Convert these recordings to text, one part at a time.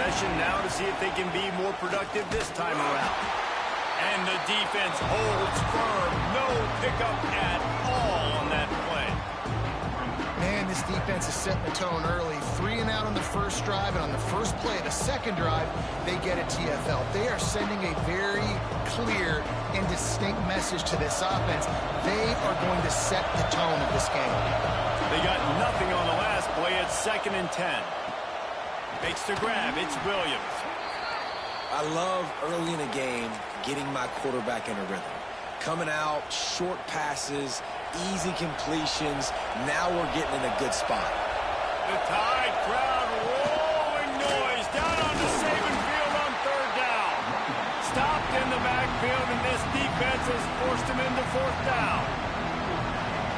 possession now to see if they can be more productive this time around. And the defense holds firm. No pickup at all on that play. Man, this defense is setting the tone early. 3 and out on the first drive, and on the first play of the second drive, they get a TFL. They are sending a very clear and distinct message to this offense. They are going to set the tone of this game. They got nothing on the last play. It's 2nd and 10. Makes the grab. It's Williams. I love early in a game getting my quarterback in a rhythm. Coming out, short passes, easy completions. Now we're getting in a good spot. The Tide crowd rolling noise down on the Saban field on 3rd down. Stopped in the backfield, and this defense has forced him into 4th down.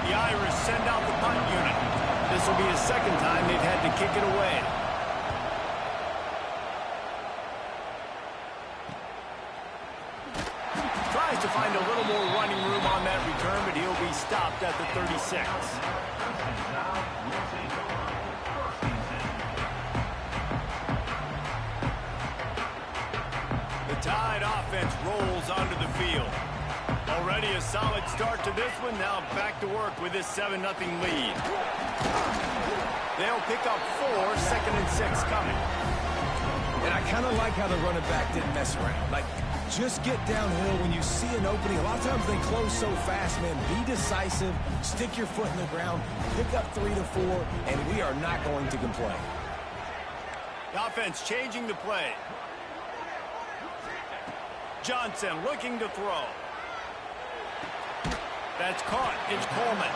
The Irish send out the punt unit. This will be the 2nd time they've had to kick it away. Tries to find a little more running room on that return, but he'll be stopped at the 36. The Tide offense rolls onto the field. Already a solid start to this one. Now back to work with this 7-0 lead. They'll pick up 4, 2nd and 6 coming. And I kind of like how the running back didn't mess around. Like, just get downhill when you see an opening. A lot of times they close so fast, man. Be decisive, stick your foot in the ground, pick up 3 to 4, and we are not going to complain. The offense changing the play. Johnson looking to throw. That's caught. It's Coleman.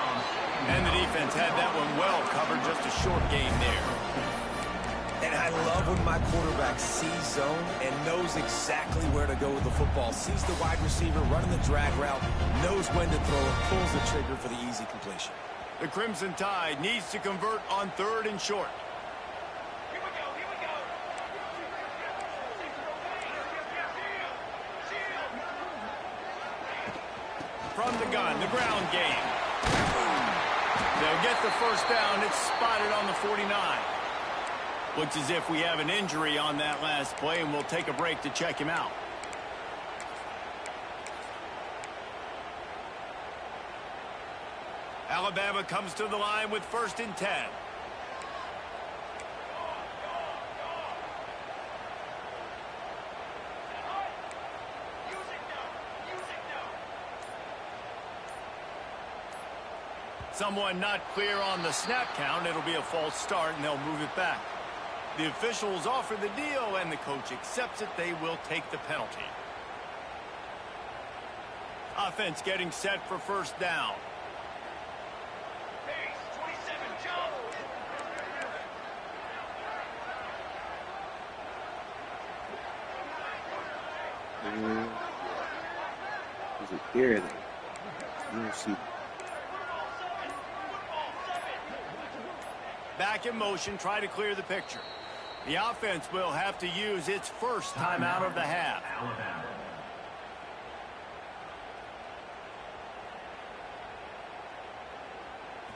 And the defense had that one well covered. Just a short gain there. And I love when my quarterback sees zone and knows exactly where to go with the football. Sees the wide receiver running the drag route, knows when to throw it, pulls the trigger for the easy completion. The Crimson Tide needs to convert on 3rd and short. From the gun, the ground game. They'll get the 1st down. It's spotted on the 49. Looks as if we have an injury on that last play, and we'll take a break to check him out. Alabama comes to the line with 1st and 10. Someone not clear on the snap count. It'll be a false start, and they'll move it back. The officials offer the deal, and the coach accepts it. They will take the penalty. Offense getting set for 1st down. Is it here? You see. Back in motion, try to clear the picture. The offense will have to use its 1st timeout of the half.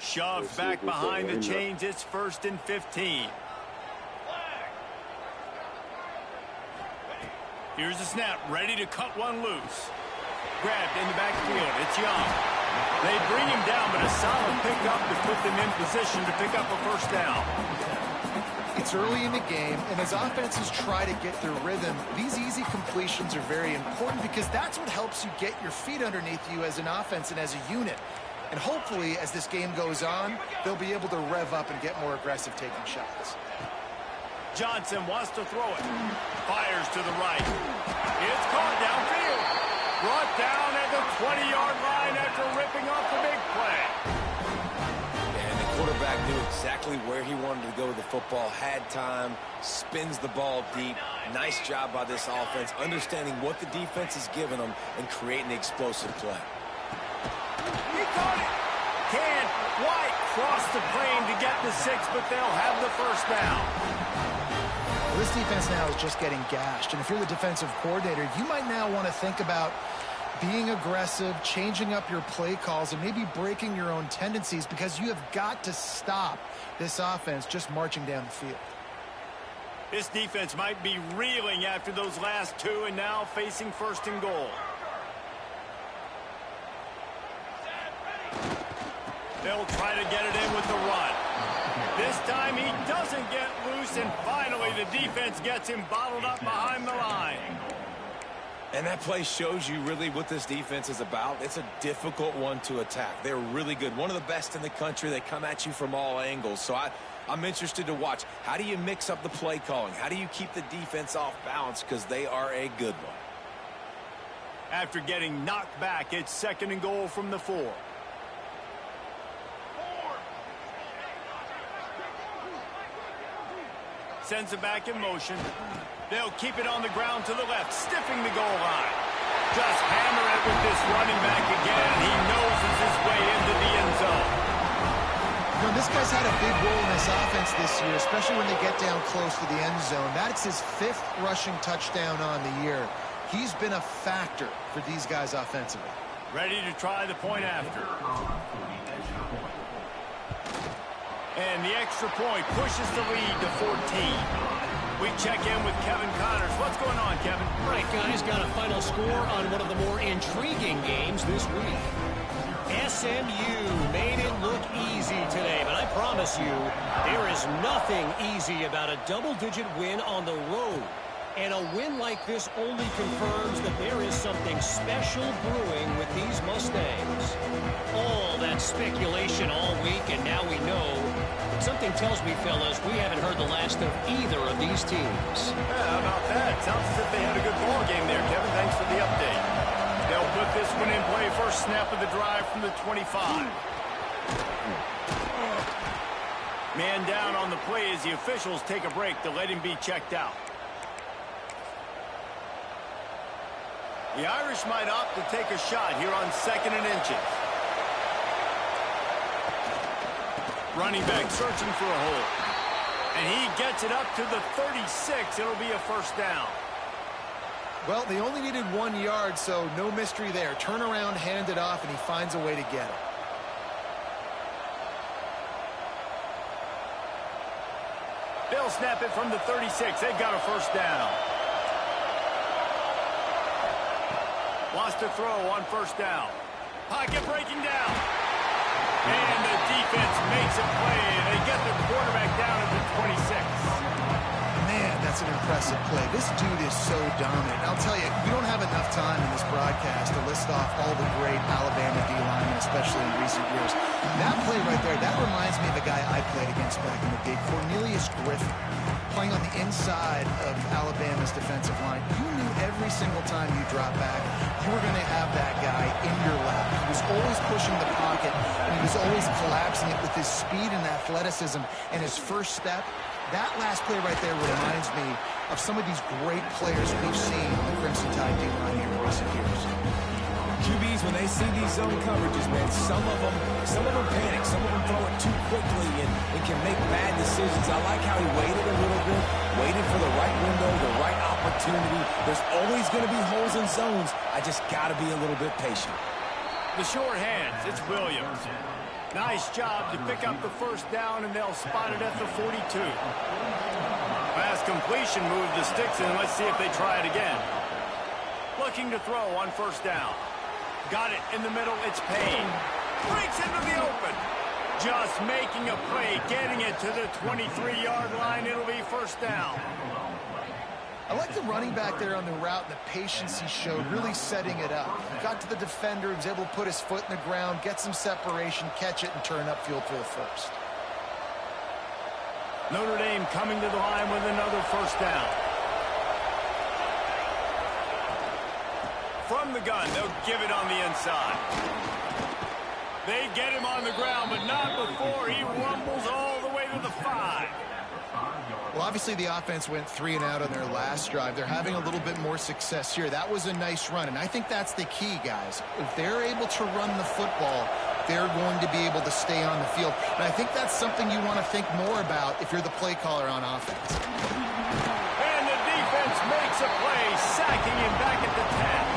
Shoved back behind the chains. It's 1st and 15. Here's the snap, ready to cut one loose. Grabbed in the backfield. It's Young. They bring him down, but a solid pickup to put them in position to pick up a 1st down. It's early in the game, and as offenses try to get their rhythm, these easy completions are very important because that's what helps you get your feet underneath you as an offense and as a unit. And hopefully, as this game goes on, they'll be able to rev up and get more aggressive taking shots. Johnson wants to throw it. Fires to the right. It's caught downfield. Brought down at the 20-yard line after ripping off the big play. And the quarterback knew exactly where he wanted to go with the football, had time, spins the ball deep. Nice job by this offense, understanding what the defense is giving them and creating the explosive play. He caught it. Can't quite cross the plane to get the 6, but they'll have the 1st down. Well, this defense now is just getting gashed. And if you're the defensive coordinator, you might now want to think about being aggressive, changing up your play calls, and maybe breaking your own tendencies because you have got to stop this offense just marching down the field. This defense might be reeling after those last two and now facing first and goal. They'll try to get it in with the run. This time he doesn't get loose, and finally the defense gets him bottled up behind the line. And that play shows you really what this defense is about. It's a difficult one to attack. They're really good. One of the best in the country. They come at you from all angles. So I'm interested to watch. How do you mix up the play calling? How do you keep the defense off balance? Because they are a good one. After getting knocked back, it's second and goal from the 4. Sends it back in motion. They'll keep it on the ground to the left, stiffing the goal line. Just hammer it with this running back again. He noses his way into the end zone. You know, this guy's had a big role in this offense this year, especially when they get down close to the end zone. That's his 5th rushing touchdown on the year. He's been a factor for these guys offensively. Ready to try the point after. And the extra point pushes the lead to 14. We check in with Kevin Connors. What's going on, Kevin? All right, guys, got a final score on one of the more intriguing games this week. SMU made it look easy today, but I promise you, there is nothing easy about a double-digit win on the road. And a win like this only confirms that there is something special brewing with these Mustangs. All that speculation all week, and now we know. Something tells me, fellas, we haven't heard the last of either of these teams. Yeah, how about that? Sounds as if they had a good ball game there, Kevin. Thanks for the update. They'll put this one in play. First snap of the drive from the 25. Man down on the play as the officials take a break to let him be checked out. The Irish might opt to take a shot here on 2nd and inches. Running back searching for a hole. And he gets it up to the 36. It'll be a first down. Well, they only needed 1 yard, so no mystery there. Turn around, hand it off, and he finds a way to get it. They'll snap it from the 36. They've got a first down. Wants to throw on first down. Pocket breaking down. And the defense makes a play. They get the quarterback down at the 26. Man, that's an impressive play. This dude is so dominant. I'll tell you, we don't have enough time in this broadcast to list off all the great Alabama D-linemen, especially in recent years. That play right there, that reminds me of a guy I played against back in the day, Cornelius Griffin, playing on the inside of Alabama's defensive line. You knew every single time you dropped back, you were going to have that guy in your lap. He was always pushing the pocket, and he was always collapsing it with his speed and athleticism and his first step. That last play right there reminds me of some of these great players we've seen in the Crimson Tide D-line here in recent years. QBs, when they see these zone coverages, man, some of them panic. Some of them throw it too quickly and can make bad decisions. I like how he waited a little bit, waited for the right window, the right opportunity. There's always going to be holes in zones. I just got to be a little bit patient. The short hands, it's Williams. Nice job to pick up the first down, and they'll spot it at the 42. Pass completion moved the sticks in. Let's see if they try it again. Looking to throw on first down. Got it in the middle. It's Payne. Breaks into the open. Just making a play, getting it to the 23-yard line. It'll be first down. I like the running back there on the route and the patience he showed, really setting it up. Got to the defender, he was able to put his foot in the ground, get some separation, catch it, and turn upfield for the first. Notre Dame coming to the line with another first down. From the gun, they'll give it on the inside. They get him on the ground, but not before he rumbles all the way to the 5. Well, obviously the offense went 3 and out on their last drive. They're having a little bit more success here. That was a nice run, and I think that's the key, guys. If they're able to run the football, they're going to be able to stay on the field. And I think that's something you want to think more about if you're the play caller on offense. And the defense makes a play, sacking him back at the 10.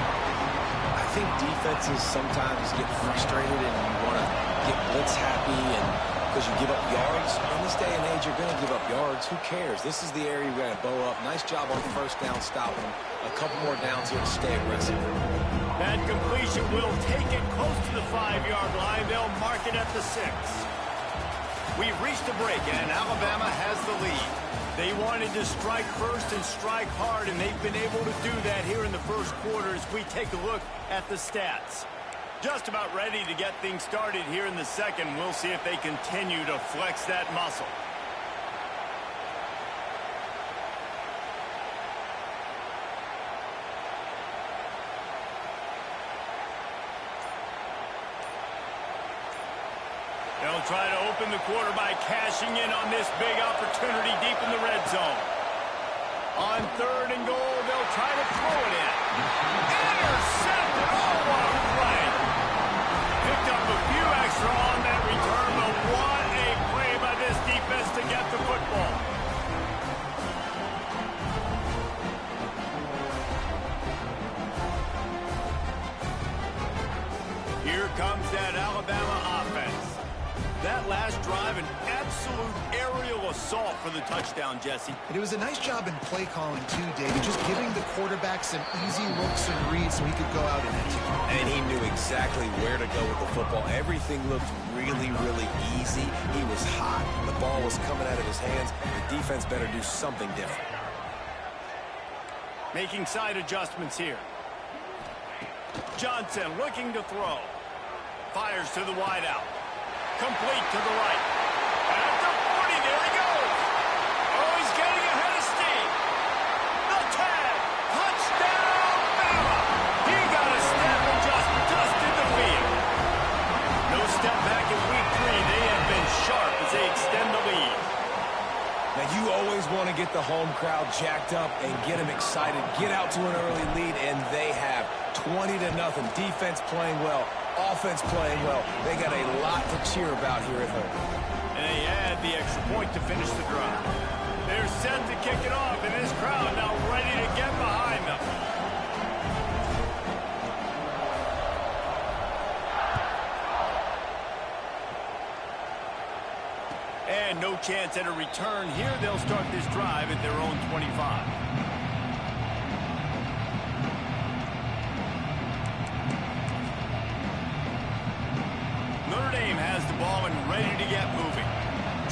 I think defenses sometimes get frustrated and you want to get blitz happy and because you give up yards. In this day and age, you're going to give up yards. Who cares? This is the area you're going to bow up. Nice job on the first down, stopping them. A couple more downs here to stay aggressive. That completion will take it close to the 5-yard line. They'll mark it at the 6. We've reached a break, and Alabama has the lead. They wanted to strike first and strike hard, and they've been able to do that here in the first quarter as we take a look at the stats. Just about ready to get things started here in the second. We'll see if they continue to flex that muscle. They'll try to open the quarter by cashing in on this big opportunity deep in the red zone. On 3rd and goal, they'll try to throw it in. Intercepted! Oh, what a play! Picked up a few extra on that return, but what a play by this defense to get the football. Here comes that Alabama offense. That last drive, an absolute aerial assault for the touchdown, Jesse. And it was a nice job in play calling, too, David, just giving the quarterback some easy looks and reads so he could go out and execute. And he knew exactly where to go with the football. Everything looked really, really easy. He was hot. The ball was coming out of his hands. The defense better do something different. Making side adjustments here. Johnson looking to throw. Fires to the wideout. Complete to the right. At the 40, there he goes. Oh, he's getting ahead of steam. The tag. Touchdown, Bama. He got a step and just in the field. No step back in week 3. They have been sharp as they extend the lead. Now, you always want to get the home crowd jacked up and get them excited. Get out to an early lead, and they have 20-0. Defense playing well. Offense playing well. They got a lot to cheer about here at home. And they add the extra point to finish the drive. They're set to kick it off, and this crowd now ready to get behind them. And no chance at a return here. They'll start this drive at their own 25. Has the ball and ready to get moving.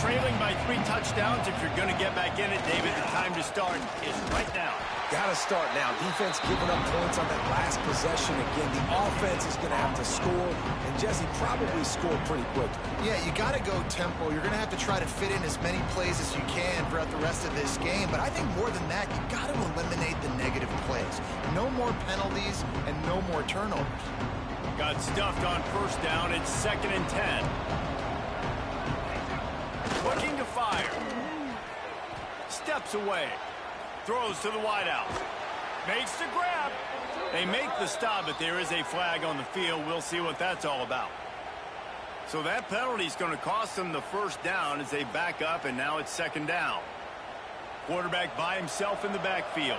Trailing by 3 touchdowns. If you're going to get back in it, David, the time to start is right now. Got to start now. Defense giving up points on that last possession. Again, the offense is going to have to score, and Jesse probably scored pretty quickly. Yeah, you got to go tempo. You're going to have to try to fit in as many plays as you can throughout the rest of this game, but I think more than that, you got to eliminate the negative plays. No more penalties and no more turnovers. Got stuffed on 1st down. It's 2nd and 10. Looking to fire. Steps away. Throws to the wideout. Makes the grab. They make the stop, but there is a flag on the field. We'll see what that's all about. So that penalty is going to cost them the 1st down as they back up, and now it's 2nd down. Quarterback by himself in the backfield.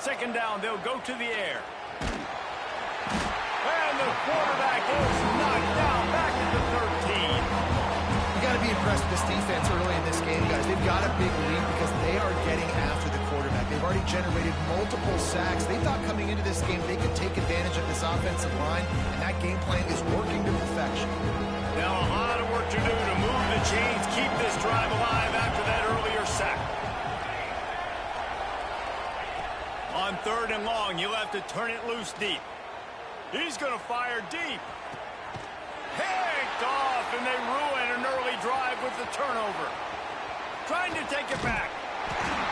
2nd down, they'll go to the air. And the quarterback is knocked down back at the 13. You got to be impressed with this defense early in this game, guys. They've got a big lead because they are getting after the quarterback. They've already generated multiple sacks. They thought coming into this game they could take advantage of this offensive line, and that game plan is working to perfection. Now a lot of work to do to move the chains, keep this drive alive after that earlier sack. On 3rd and long, you'll have to turn it loose deep. He's going to fire deep. Picked off, and they ruin an early drive with the turnover. Trying to take it back.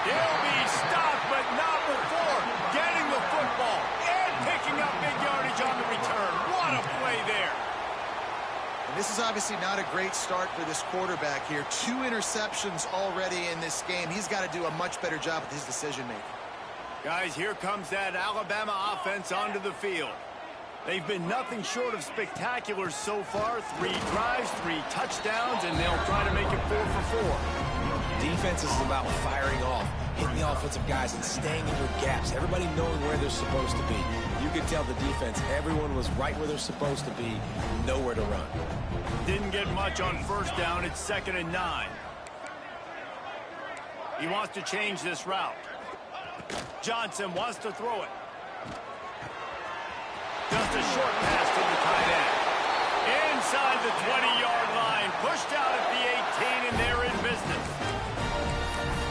He'll be stopped, but not before getting the football and picking up big yardage on the return. What a play there. And this is obviously not a great start for this quarterback here. 2 interceptions already in this game. He's got to do a much better job with his decision-making. Guys, here comes that Alabama offense onto the field. They've been nothing short of spectacular so far. 3 drives, 3 touchdowns, and they'll try to make it 4 for 4. Defense is about firing off, hitting the offensive guys, and staying in their gaps. Everybody knowing where they're supposed to be. You could tell the defense, everyone was right where they're supposed to be, nowhere to run. Didn't get much on first down. It's 2nd and 9. He wants to change this route. Johnson wants to throw it. Just a short pass to the tight end. Inside the 20-yard line. Pushed out at the 18, and they're in business.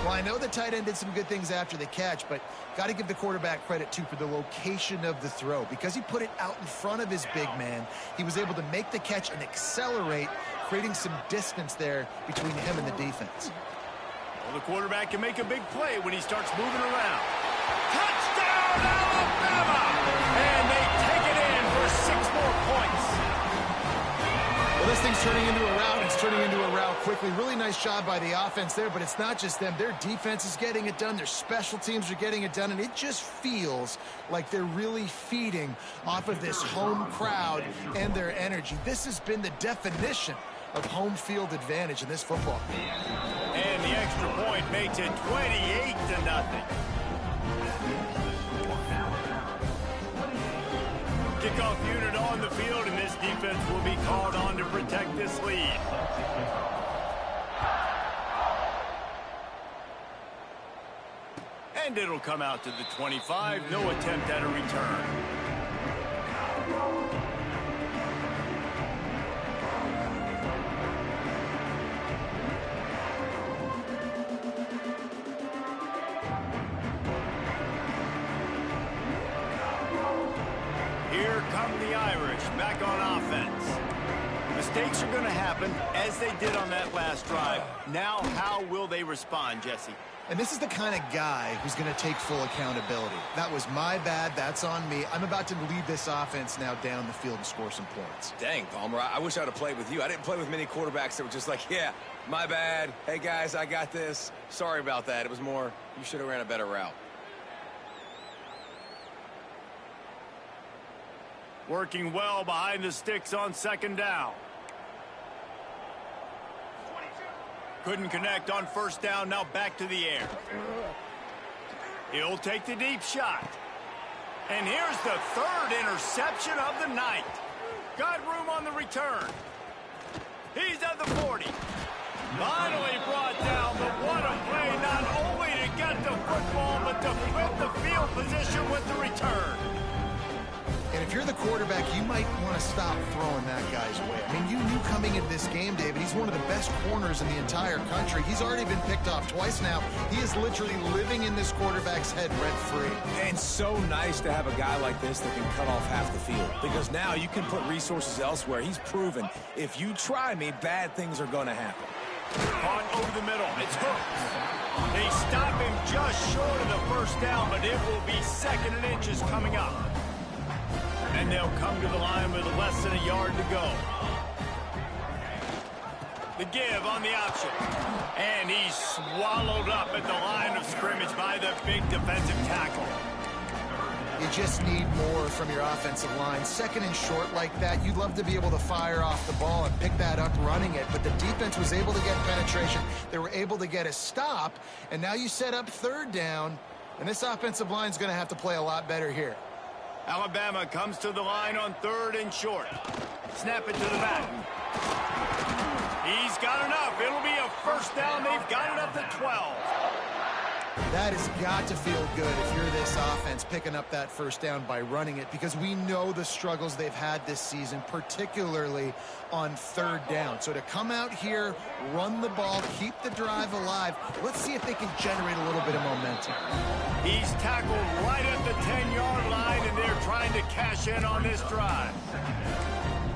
Well, I know the tight end did some good things after the catch, but got to give the quarterback credit, too, for the location of the throw. Because he put it out in front of his big man, he was able to make the catch and accelerate, creating some distance there between him and the defense. Well, the quarterback can make a big play when he starts moving around. Touchdown, Alabama! And they take it in for 6 more points. Well, this thing's turning into a rout. It's turning into a rout quickly. Really nice job by the offense there, but it's not just them. Their defense is getting it done. Their special teams are getting it done, and it just feels like they're really feeding off of this home crowd and their energy. This has been the definition of home field advantage in this football game. And the extra point makes it 28-0. Kickoff unit on the field, and this defense will be called on to protect this lead. And it'll come out to the 25. No attempt at a return. Here come the Irish back on offense. Mistakes are going to happen, as they did on that last drive. Now, how will they respond, Jesse? And this is the kind of guy who's going to take full accountability. That was my bad. That's on me. I'm about to lead this offense now down the field and score some points. Dang, Palmer, I wish I would have played with you. I didn't play with many quarterbacks that were just like, yeah, my bad. Hey, guys, I got this. Sorry about that. It was more, you should have ran a better route. Working well behind the sticks on 2nd down. Couldn't connect on 1st down. Now back to the air. He'll take the deep shot. And here's the 3rd interception of the night. Got room on the return. He's at the 40. Finally brought down, but what a play, not only to get the football, but to flip the field position with the return. And if you're the quarterback, you might want to stop throwing that guy's way. I mean, you knew coming into this game, David, he's one of the best corners in the entire country. He's already been picked off twice now. He is literally living in this quarterback's head rent-free. And so nice to have a guy like this that can cut off half the field. Because now you can put resources elsewhere. He's proven, if you try me, bad things are going to happen. Caught over the middle. It's hooked. They stop him just short of the 1st down, but it will be 2nd and inches coming up. And they'll come to the line with less than a yard to go. The give on the option. And he's swallowed up at the line of scrimmage by the big defensive tackle. You just need more from your offensive line. 2nd and short like that, you'd love to be able to fire off the ball and pick that up running it. But the defense was able to get penetration. They were able to get a stop. And now you set up 3rd down. And this offensive line is going to have to play a lot better here. Alabama comes to the line on 3rd and short. Snap it to the back. He's got enough. It'll be a 1st down. They've got it up to 12. That has got to feel good if you're this offense picking up that 1st down by running it, because we know the struggles they've had this season, particularly on 3rd down. So to come out here, run the ball, keep the drive alive, let's see if they can generate a little bit of momentum. He's tackled right at the 10-yard line, and they're trying to cash in on this drive.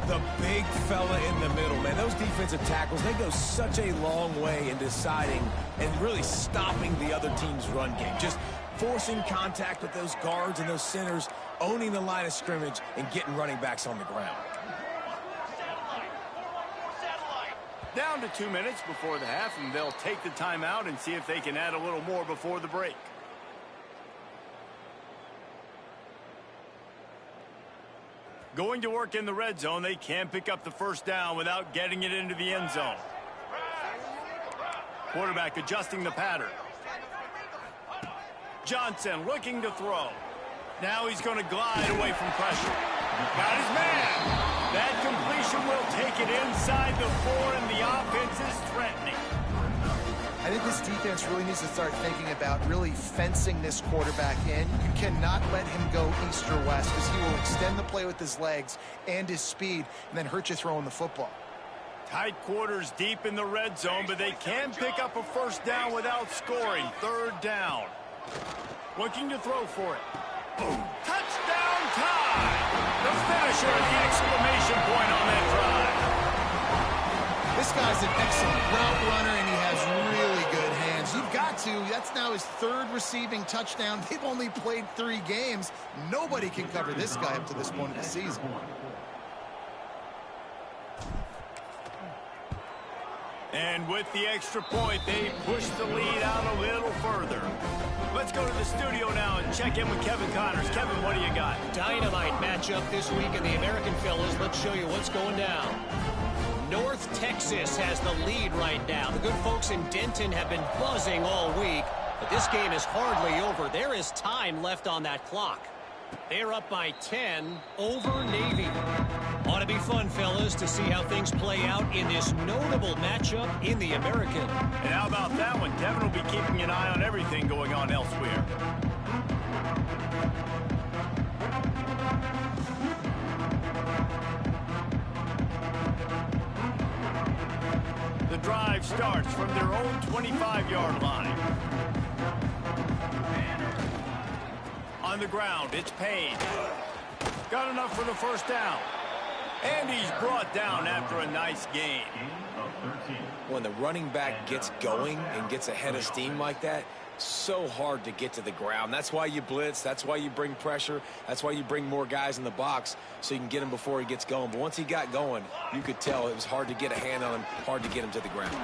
The big fella in the middle, man. Those defensive tackles, they go such a long way in deciding and really stopping the other team's run game. Just forcing contact with those guards and those centers, owning the line of scrimmage, and getting running backs on the ground. Down to 2 minutes before the half, and they'll take the timeout and see if they can add a little more before the break. Going to work in the red zone, they can't pick up the 1st down without getting it into the end zone. Quarterback adjusting the pattern. Johnson looking to throw. Now he's going to glide away from pressure. Got his man. That completion will take it inside the 4, and the offense is threatening. I think this defense really needs to start thinking about really fencing this quarterback in. You cannot let him go east or west because he will extend the play with his legs and his speed and then hurt you throwing the football. Tight quarters deep in the red zone, but they can pick up a first down without scoring. 3rd down. Looking to throw for it. Touchdown time! The finisher, the exclamation point on that drive. This guy's an excellent route runner, and he has really good hands. You've got to. That's now his 3rd receiving touchdown. They've only played 3 games. Nobody can cover this guy up to this point of the season. And with the extra point, they push the lead out a little further. Let's go to the studio now and check in with Kevin Connors. Kevin, what do you got? Dynamite matchup this week in the American, fellas. Let's show you what's going down. North Texas has the lead right now. The good folks in Denton have been buzzing all week, but this game is hardly over. There is time left on that clock. They're up by 10 over Navy. Ought to be fun, fellas, to see how things play out in this notable matchup in the American. And how about that one? Kevin will be keeping an eye on everything going on elsewhere. The drive starts from their own 25-yard line. On the ground, it's Payne. Got enough for the first down. And he's brought down after a nice gain. When the running back gets going and gets ahead of steam like that, so hard to get to the ground. That's why you blitz. That's why you bring pressure. That's why you bring more guys in the box so you can get him before he gets going. But once he got going, you could tell it was hard to get a hand on him, hard to get him to the ground.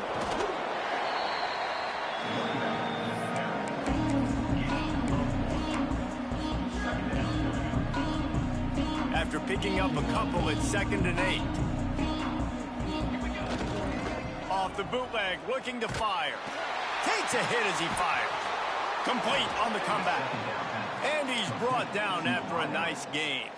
After picking up a couple at 2nd and 8. Off the bootleg, looking to fire. Takes a hit as he fires. Complete on the comeback. And he's brought down after a nice gain.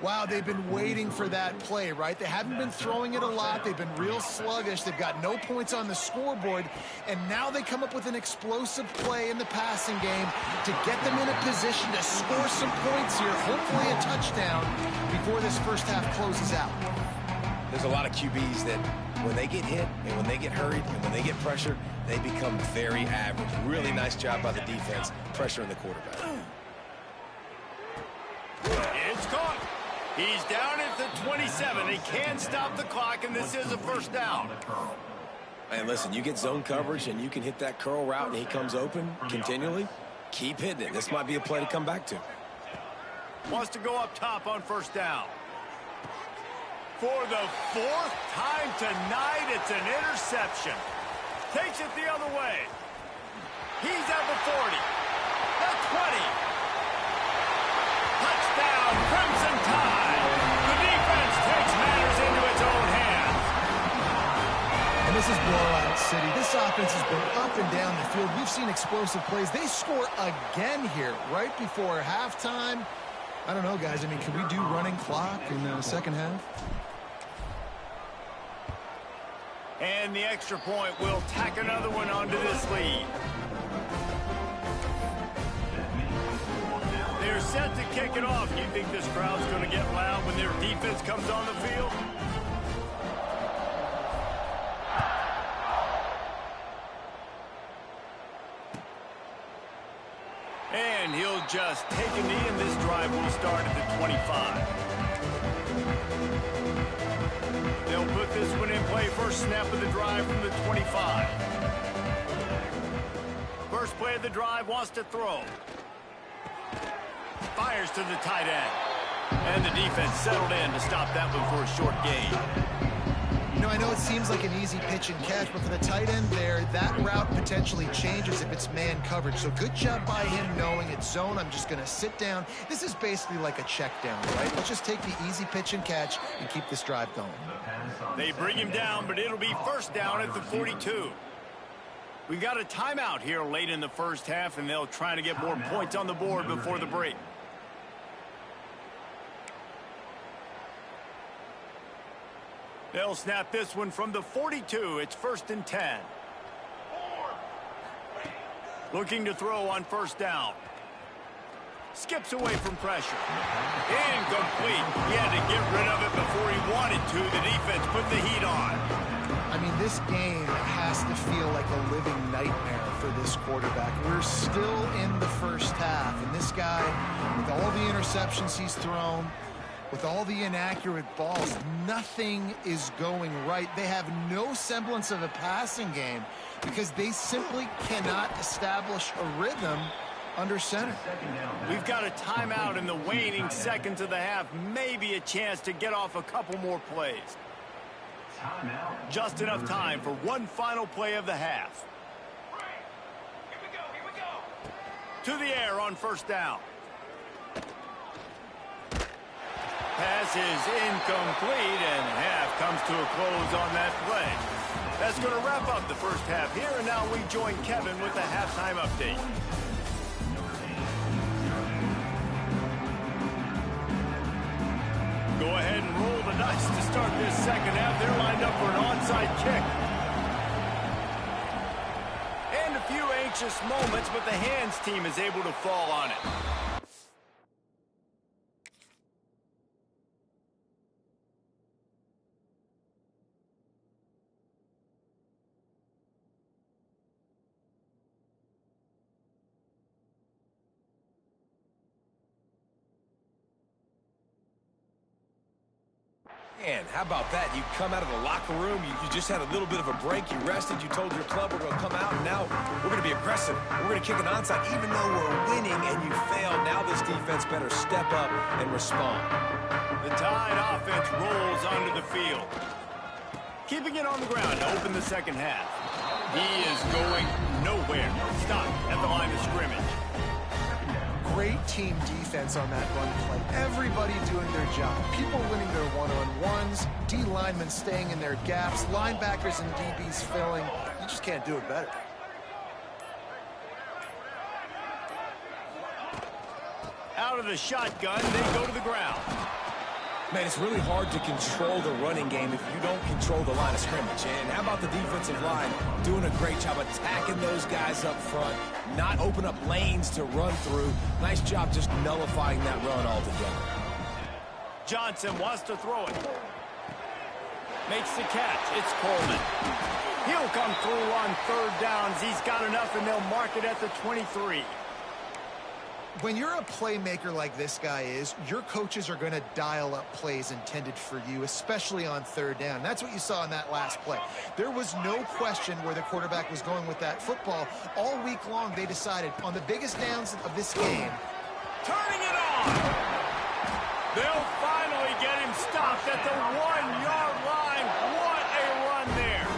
Wow, they've been waiting for that play, right? They haven't been throwing it a lot. They've been real sluggish. They've got no points on the scoreboard. And now they come up with an explosive play in the passing game to get them in a position to score some points here, hopefully a touchdown, before this first half closes out. There's a lot of QBs that when they get hit and when they get hurried and when they get pressured, they become very average. Really nice job by the defense, pressuring the quarterback. It's caught. He's down at the 27. They can't stop the clock, and this is a first down. And listen, you get zone coverage and you can hit that curl route and he comes open continually, keep hitting it. This might be a play to come back to. Wants to go up top on first down. For the 4th time tonight, it's an interception. Takes it the other way. He's at the 40. The 20. Touchdown, Crimson Tide. The defense takes matters into its own hands. And this is blowout city. This offense has been up and down the field. We've seen explosive plays. They score again here right before halftime. I don't know, guys. I mean, can we do running clock in the second half? And the extra point will tack another one onto this lead. They're set to kick it off. Do you think this crowd's going to get loud when their defense comes on the field? And he'll just take a knee, and this drive will start at the 25. They'll put this one in play. First snap of the drive from the 25. First play of the drive, wants to throw. Fires to the tight end. And the defense settled in to stop that one for a short gain. You know, I know it seems like an easy pitch and catch, but for the tight end there, that route potentially changes if it's man coverage. So good job by him knowing it's zone. I'm just going to sit down. This is basically like a check down, right? Let's just take the easy pitch and catch and keep this drive going. They bring him down, but it'll be first down at the 42. We got a timeout here late in the first half, and they'll try to get more points on the board before the break. They'll snap this one from the 42. It's 1st and 10. Looking to throw on 1st down. Skips away from pressure. Incomplete. He had to get rid of it before he wanted to. The defense put the heat on. I mean, this game has to feel like a living nightmare for this quarterback. We're still in the first half, and this guy, with all the interceptions he's thrown, with all the inaccurate balls, nothing is going right. They have no semblance of a passing game because they simply cannot establish a rhythm under center. We've got a timeout in the waning seconds of the half. Maybe a chance to get off a couple more plays. Just enough time for one final play of the half. Here we go. To the air on 1st down. Pass is incomplete, and half comes to a close on that play. That's going to wrap up the first half here, and now we join Kevin with the halftime update. Go ahead and roll the dice to start this second half. They're lined up for an onside kick. And a few anxious moments, but the hands team is able to fall on it. Man, how about that? You come out of the locker room, you just had a little bit of a break, you rested, you told your club we're going to come out, and now we're going to be aggressive. We're going to kick an onside even though we're winning and you failed. Now this defense better step up and respond. The Tide offense rolls onto the field. Keeping it on the ground to open the second half. He is going nowhere. Stop at the line of scrimmage. Great team defense on that run play. Everybody doing their job. People winning their one-on-ones, D linemen staying in their gaps, linebackers and DBs filling. You just can't do it better. Out of the shotgun, they go to the ground. Man, it's really hard to control the running game if you don't control the line of scrimmage. And how about the defensive line doing a great job attacking those guys up front, not open up lanes to run through. Nice job just nullifying that run altogether. Johnson wants to throw it. Makes the catch. It's Coleman. He'll come through on 3rd downs. He's got enough, and they'll mark it at the 23. When you're a playmaker like this guy is, your coaches are going to dial up plays intended for you, especially on 3rd down. That's what you saw in that last play. There was no question where the quarterback was going with that football. All week long, they decided on the biggest downs of this game. Turning it on. They'll finally get him stopped at the 1-yard line. What a run there.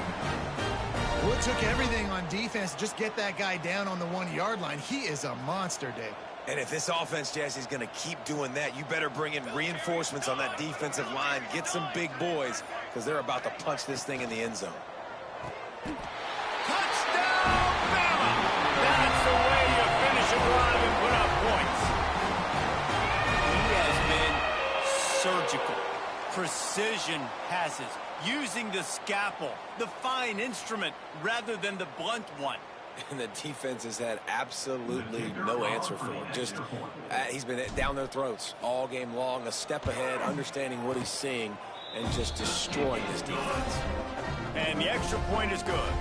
Well, it took everything on defense to just get that guy down on the 1-yard line. He is a monster, Dave. And if this offense, Jesse, is going to keep doing that, you better bring in reinforcements on that defensive line. Get some big boys, because they're about to punch this thing in the end zone. Touchdown, Bama! That's the way you finish a drive and put up points. He has been surgical. Precision passes, using the scalpel, the fine instrument, rather than the blunt one. And the defense has had absolutely no answer for him. Just, he's been down their throats all game long, a step ahead, understanding what he's seeing, and just destroying this defense. And the extra point is good.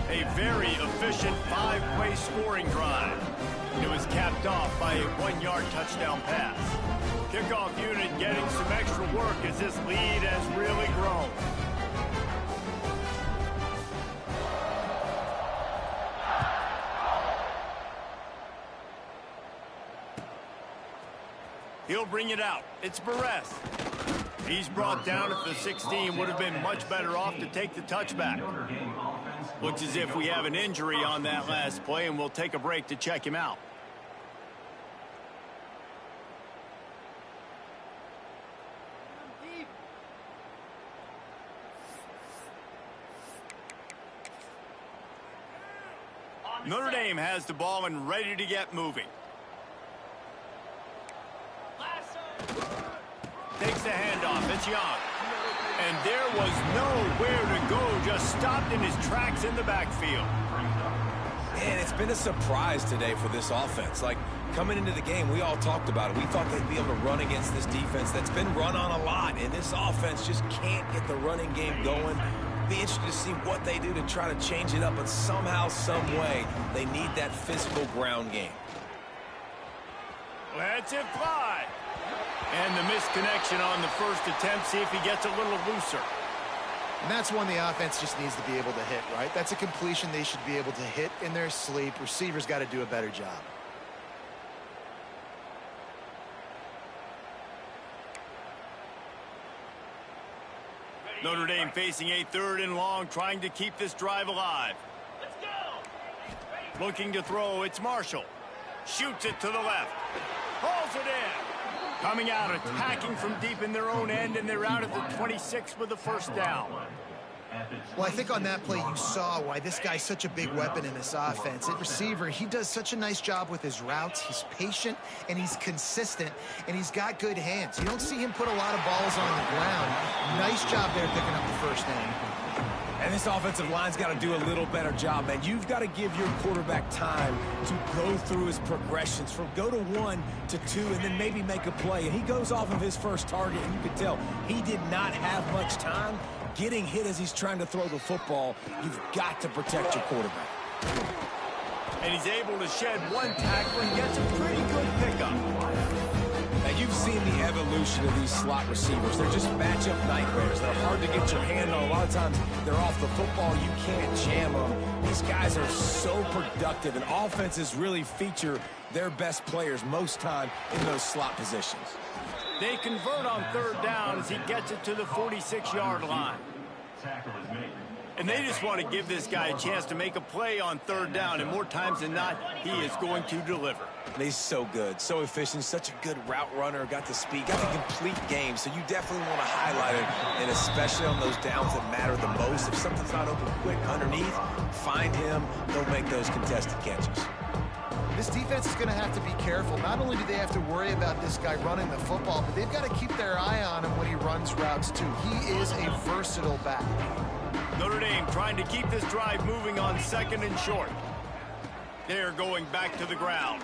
A very efficient 5-play scoring drive. It was capped off by a 1-yard touchdown pass. Kickoff unit getting some extra work as this lead has really grown. He'll bring it out. It's Barres. He's brought down at the 16. Would have been much better off to take the touchback. Looks as if we have an injury on that last play, and we'll take a break to check him out. Notre Dame has the ball and ready to get moving. Takes the handoff. It's Young. And there was nowhere to go. Just stopped in his tracks in the backfield. And it's been a surprise today for this offense. Like, coming into the game, we all talked about it. We thought they'd be able to run against this defense that's been run on a lot. And this offense just can't get the running game going. Be interested to see what they do to try to change it up. But somehow, some way, they need that physical ground game. Lets it fly. And the misconnection on the first attempt. See if he gets a little looser. And that's one the offense just needs to be able to hit, right? That's a completion they should be able to hit in their sleep. Receivers got to do a better job. Notre Dame facing a 3rd and long, trying to keep this drive alive. Let's go. Looking to throw, it's Marshall. Shoots it to the left. Hauls it in. Coming out, attacking from deep in their own end, and they're out at the 26 with the first down. Well, I think on that play you saw why this guy's such a big weapon in this offense. At receiver, he does such a nice job with his routes. He's patient, and he's consistent, and he's got good hands. You don't see him put a lot of balls on the ground. Nice job there picking up the first down. And this offensive line's got to do a little better job, man. You've got to give your quarterback time to go through his progressions from go to 1 to 2 and then maybe make a play. And he goes off of his first target, and you can tell he did not have much time getting hit as he's trying to throw the football. You've got to protect your quarterback. And he's able to shed one tackle and gets a pretty good pickup. Now, you've seen the evolution of these slot receivers. They're just matchup nightmares. They're hard to get your hand on. A lot of times, they're off the football. You can't jam them. These guys are so productive, and offenses really feature their best players most time in those slot positions. They convert on 3rd down as he gets it to the 46-yard line. And they just want to give this guy a chance to make a play on 3rd down, and more times than not, he is going to deliver. And he's so good, so efficient, such a good route runner, got the speed, got the complete game, so you definitely want to highlight it, and especially on those downs that matter the most. If something's not open quick underneath, find him, don't make those contested catches. This defense is going to have to be careful. Not only do they have to worry about this guy running the football, but they've got to keep their eye on him when he runs routes, too. He is a versatile back. Notre Dame trying to keep this drive moving on 2nd and short. They're going back to the ground.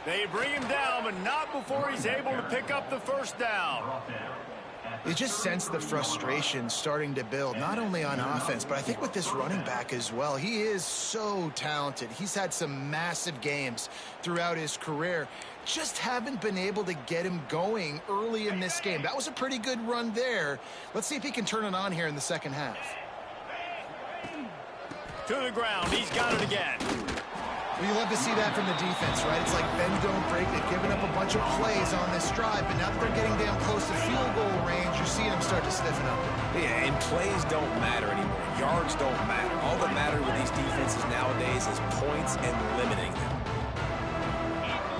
They bring him down, but not before he's able to pick up the first down. You just sense the frustration starting to build, not only on offense, but I think with this running back as well. He is so talented. He's had some massive games throughout his career. Just haven't been able to get him going early in this game. That was a pretty good run there. Let's see if he can turn it on here in the second half. To the ground. He's got it again. Well, you love to see that from the defense, right? It's like bend, don't break. They've given up a bunch of plays on this drive, but now that they're getting damn close to field goal range, you're seeing them start to stiffen up. Yeah, and plays don't matter anymore. Yards don't matter. All that matters with these defenses nowadays is points and limiting them.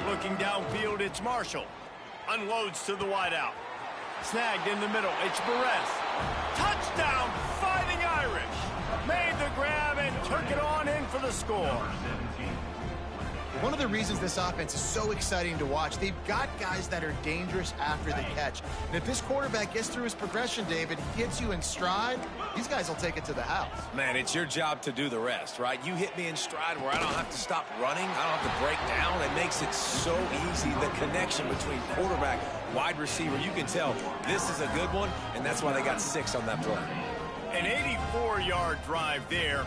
Looking downfield, it's Marshall. Unloads to the wideout. Snagged in the middle, it's Perez. Touchdown, Fighting Irish. Made the grab and took it on in for the score. One of the reasons this offense is so exciting to watch, they've got guys that are dangerous after the catch. And if this quarterback gets through his progression, David, gets you in stride, these guys will take it to the house. Man, it's your job to do the rest, right? You hit me in stride where I don't have to stop running. I don't have to break down. It makes it so easy. The connection between quarterback, wide receiver, you can tell this is a good one, and that's why they got 6 on that play. An 84-yard drive there.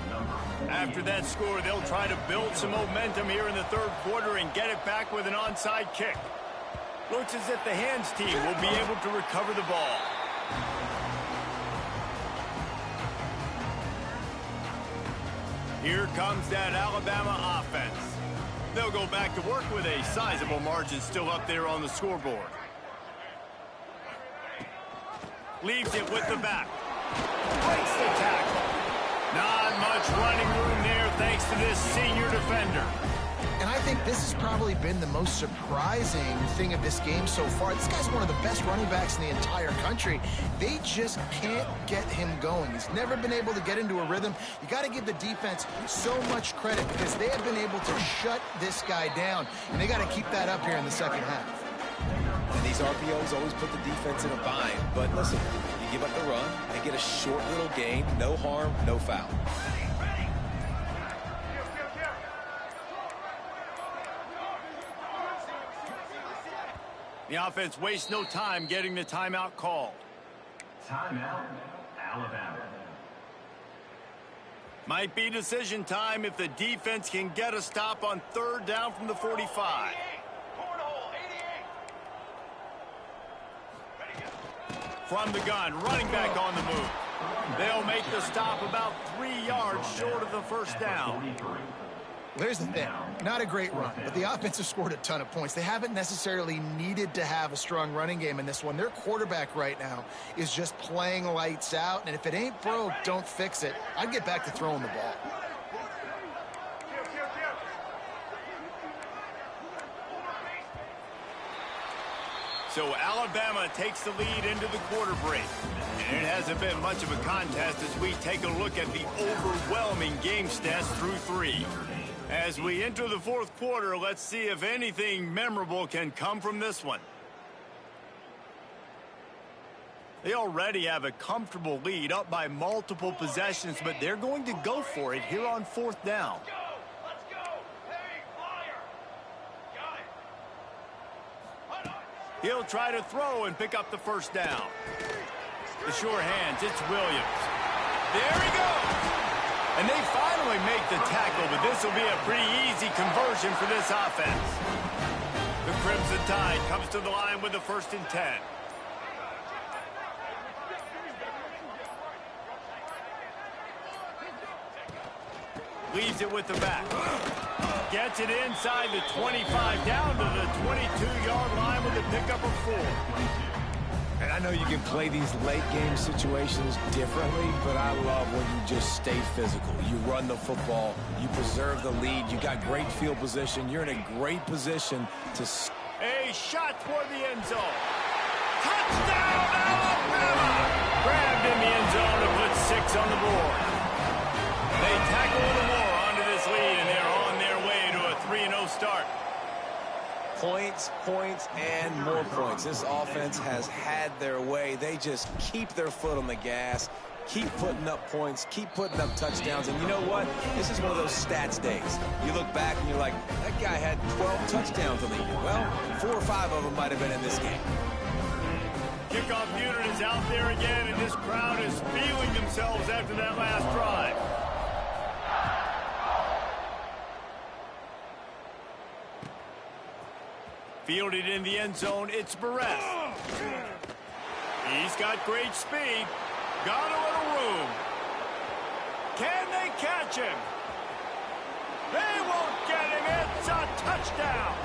After that score, they'll try to build some momentum here in the 3rd quarter and get it back with an onside kick. Looks as if the hands team will be able to recover the ball. Here comes that Alabama offense. They'll go back to work with a sizable margin still up there on the scoreboard. Leaves it with the back. Breaks the tackle. Not much running room there thanks to this senior defender. And I think this has probably been the most surprising thing of this game so far. This guy's one of the best running backs in the entire country. They just can't get him going. He's never been able to get into a rhythm. You got to give the defense so much credit because they have been able to shut this guy down, and they got to keep that up here in the second half. And these RPOs always put the defense in a bind. But listen, you give up the run and get a short little gain. No harm, no foul. The offense wastes no time getting the timeout called. Timeout, Alabama. Might be decision time if the defense can get a stop on third down from the 45. From the gun, running back on the move. They'll make the stop about 3 yards short of the first down. There's the thing. Not a great run, but the offense has scored a ton of points. They haven't necessarily needed to have a strong running game in this one. Their quarterback right now is just playing lights out, and if it ain't broke, don't fix it. I'd get back to throwing the ball. So Alabama takes the lead into the quarter break. And it hasn't been much of a contest as we take a look at the overwhelming game stats through 3. As we enter the fourth quarter, let's see if anything memorable can come from this one. They already have a comfortable lead up by multiple possessions, but they're going to go for it here on fourth down. He'll try to throw and pick up the first down. The sure hands, it's Williams. There he goes. And they finally make the tackle, but this will be a pretty easy conversion for this offense. The Crimson Tide comes to the line with the 1st and 10. Leaves it with the back. Gets it inside the 25, down to the 22-yard line with a pickup of 4. And I know you can play these late game situations differently, but I love when you just stay physical. You run the football, you preserve the lead, you got great field position, you're in a great position to... A shot toward the end zone. Touchdown, Alabama! Grabbed in the end zone to put 6 on the board. They tackle a little more onto this lead, and they're on their way to a 3-0 start. Points, points, and more points. This offense has had their way. They just keep their foot on the gas, keep putting up points, keep putting up touchdowns. And you know what? This is one of those stats days. You look back and you're like, that guy had 12 touchdowns on the year. Well, 4 or 5 of them might have been in this game. Kickoff unit is out there again, and this crowd is feeling themselves after that last drive. Fielded in the end zone, it's Barrett. He's got great speed. Got a little room. Can they catch him? They won't get him. It's a touchdown.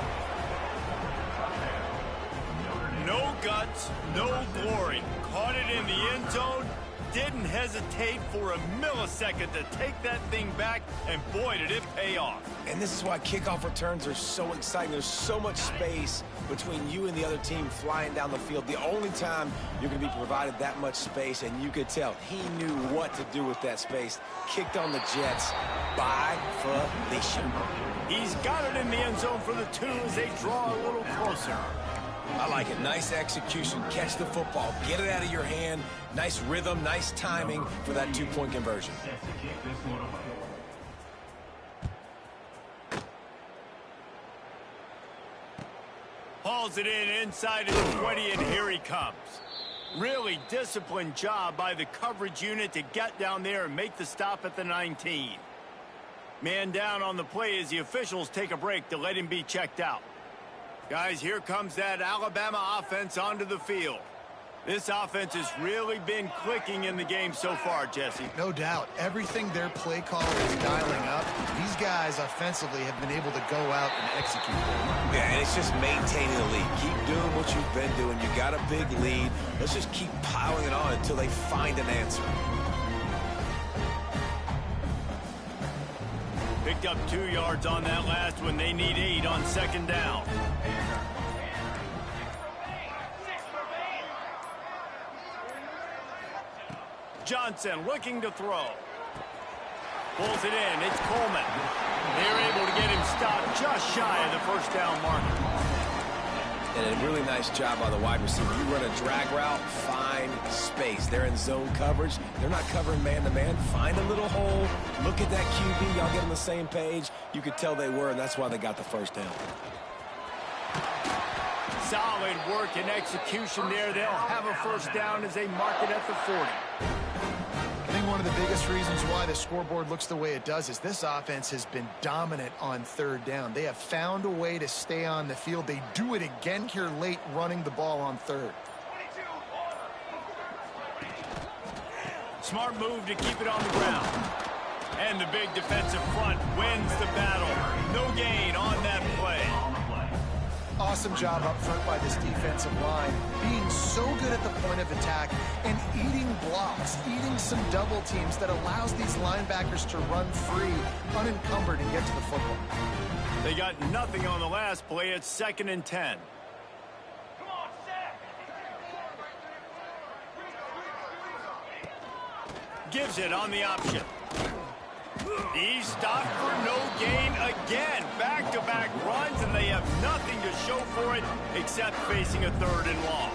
No guts, no glory. Caught it in the end zone. Didn't hesitate for a millisecond to take that thing back, and boy, did it pay off. And this is why kickoff returns are so exciting. There's so much space between you and the other team flying down the field. The only time you're going to be provided that much space, and you could tell he knew what to do with that space. Kicked on the Jets by volition. He's got it in the end zone for the 2 as they draw a little closer. I like it. Nice execution. Catch the football. Get it out of your hand. Nice rhythm, nice timing for that 2-point conversion. Hauls it in inside of the 20, and here he comes. Really disciplined job by the coverage unit to get down there and make the stop at the 19. Man down on the play as the officials take a break to let him be checked out. Guys, here comes that Alabama offense onto the field. This offense has really been clicking in the game so far, Jesse. No doubt. Everything their play call is dialing up. These guys offensively have been able to go out and execute. Yeah, and it's just maintaining the lead. Keep doing what you've been doing. You got a big lead. Let's just keep piling it on until they find an answer. Picked up 2 yards on that last one. They need 8 on second down. Johnson looking to throw. Pulls it in. It's Coleman. They're able to get him stopped just shy of the first down marker. And a really nice job by the wide receiver. You run a drag route, find space. They're in zone coverage. They're not covering man-to-man. Find a little hole. Look at that QB. Y'all get on the same page. You could tell they were, and that's why they got the first down. Solid work and execution there. They'll have a first down as they mark it at the 40. I think one of the biggest reasons why the scoreboard looks the way it does is this offense has been dominant on third down. They have found a way to stay on the field. They do it again here late, running the ball on third. Smart move to keep it on the ground. And the big defensive front wins the battle. No gain on that play. Awesome job up front by this defensive line, being so good at the point of attack and eating blocks, eating some double teams that allows these linebackers to run free, unencumbered, and get to the football. They got nothing on the last play. It's 2nd and 10. Gives it on the option. He's stopped for no gain again. Back-to-back runs, and they have nothing to show for it except facing a 3rd and long.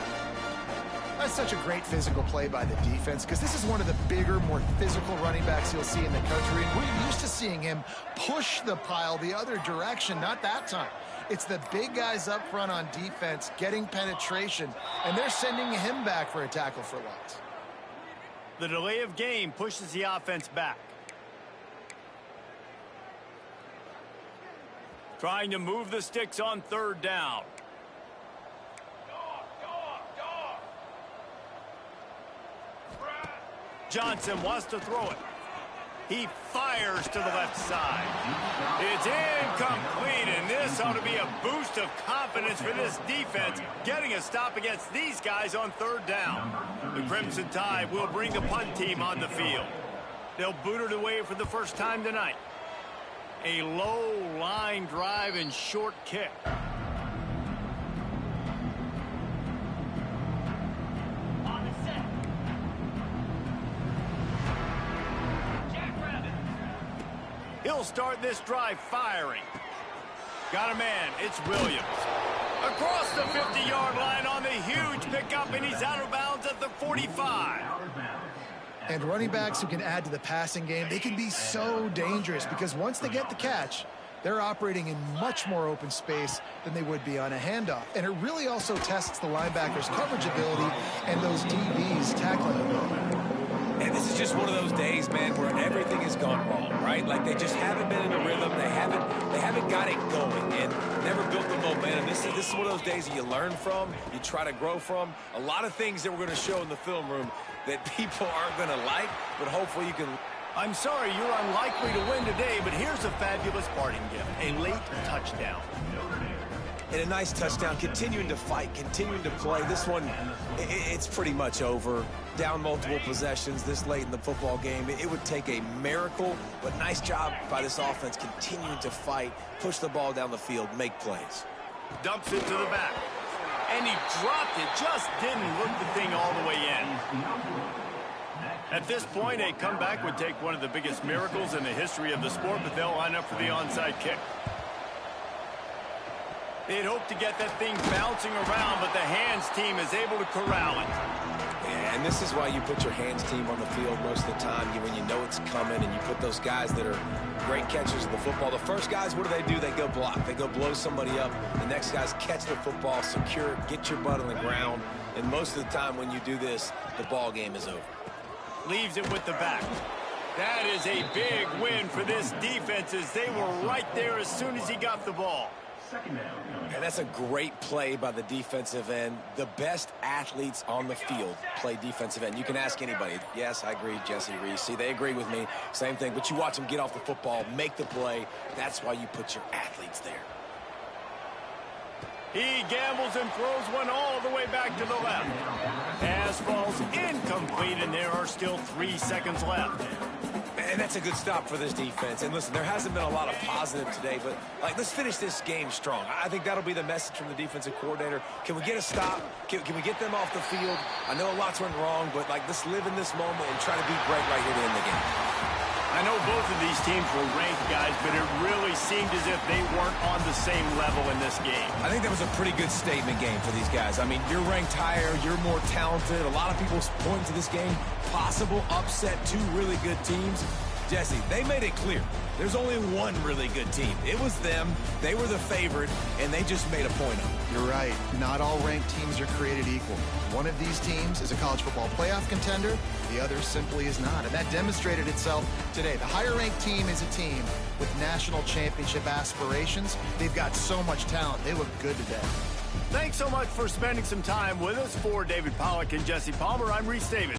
That's such a great physical play by the defense because this is one of the bigger, more physical running backs you'll see in the country. We're used to seeing him push the pile the other direction, not that time. It's the big guys up front on defense getting penetration, and they're sending him back for a tackle for loss. The delay of game pushes the offense back. Trying to move the sticks on 3rd down. Johnson wants to throw it. He fires to the left side. It's incomplete, and this ought to be a boost of confidence for this defense, getting a stop against these guys on 3rd down. The Crimson Tide will bring the punt team on the field. They'll boot it away for the first time tonight. A low line drive and short kick. He'll start this drive firing. Got a man. It's Williams. Across the 50-yard line on the huge pickup, and he's out of bounds at the 45. And running backs who can add to the passing game, they can be so dangerous because once they get the catch, they're operating in much more open space than they would be on a handoff. And it really also tests the linebackers' coverage ability and those DBs' tackling ability. And this is just one of those days, man, where everything has gone wrong, right? Like they just haven't been in a rhythm. They haven't got it going and never built the momentum. This is one of those days that you learn from, you try to grow from. A lot of things that we're going to show in the film room that people aren't going to like, but hopefully you can. I'm sorry you're unlikely to win today, but here's a fabulous parting gift. A late touchdown. And a nice touchdown, continuing to fight, continuing to play. This one, it's pretty much over. Down multiple possessions this late in the football game. It would take a miracle, but nice job by this offense continuing to fight, push the ball down the field, make plays. Dumps it to the back. And he dropped it, just didn't look the thing all the way in. At this point, a comeback would take one of the biggest miracles in the history of the sport, but they'll line up for the onside kick. They'd hope to get that thing bouncing around, but the hands team is able to corral it. Yeah, and this is why you put your hands team on the field most of the time when you know it's coming, and you put those guys that are great catchers of the football. The first guys, what do? They go block. They go blow somebody up. The next guys catch the football, secure it, get your butt on the ground. And most of the time when you do this, the ball game is over. Leaves it with the back. That is a big win for this defense as they were right there as soon as he got the ball. And that's a great play by the defensive end. The best athletes on the field play defensive end. You can ask anybody. Yes, I agree, Jesse Reese. See, they agree with me. Same thing. But you watch them get off the football, make the play. That's why you put your athletes there. He gambles and throws one all the way back to the left. Pass falls incomplete, and there are still 3 seconds left. And that's a good stop for this defense. And listen, there hasn't been a lot of positive today, but let's finish this game strong. I think that'll be the message from the defensive coordinator. Can we get a stop? Can we get them off the field? I know a lot's went wrong, but let's live in this moment and try to be great right here to end the game. I know both of these teams were ranked, guys, but it really seemed as if they weren't on the same level in this game. I think that was a pretty good statement game for these guys. I mean, you're ranked higher, you're more talented. A lot of people point to this game, possible upset, two really good teams. Jesse, they made it clear. There's only one really good team. It was them. They were the favorite, and they just made a point of it. You're right. Not all ranked teams are created equal. One of these teams is a college football playoff contender. The other simply is not. And that demonstrated itself today. The higher-ranked team is a team with national championship aspirations. They've got so much talent. They look good today. Thanks so much for spending some time with us. For David Pollack and Jesse Palmer, I'm Reese Davis.